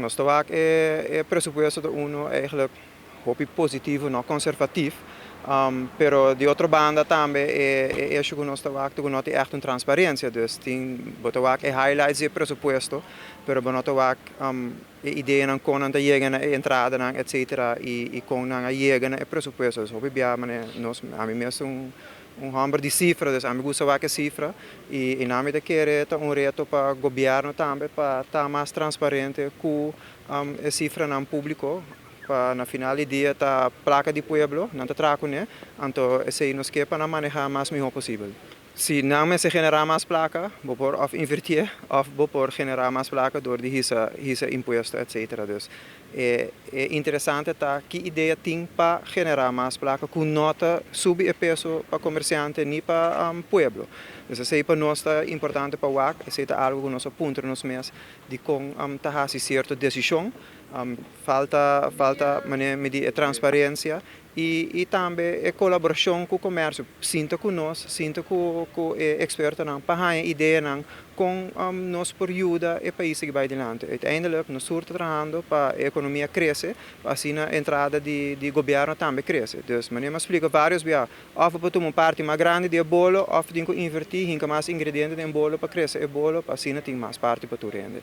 Nós estamos é pressuposto de uno eigenlijk hoop positivo, não conservativo, pero de outra banda também acho que nós estamos não tem echt transparência, dus tem botawak highlights de pressuposto, pero botawak ideia não com a chega na entrada não etc e com a chega na pressuposto, dus hoop bia mané nós a mim mesmo hambre de cifra, dus a mim gusta a cifra e nome de querer reto para o governo também para estar mais transparente com a cifra no público para na final do dia tá placa de pueblo não tá traco né então esse nos quer para manejar mais melhor possível se não se generar mais placa vou por of invertir of vou por generar mais placa door de hisa imposto etc dus é interessante tá que ideia tem para generar mais placa com nota subir o peso para comerciante nem para pueblo dus esse para nós tá importante para o WAC esse é algo que nós aponta nos mês de com tá certa decisão falta medir transparência e também a colaboração com o comércio. Sinta com nós, sinta com expertos para a ideia com nós por ajuda o país que vai adiante. Uiteindelijk nós estamos trabalhando para a economia crescer, assim a entrada de governo também cresce. Dus meneer me explica vários via, of para uma parte mais grande de bolo, of tem que invertir, mais ingredientes em bolo para crescer o bolo, assim tem mais parte para tu render.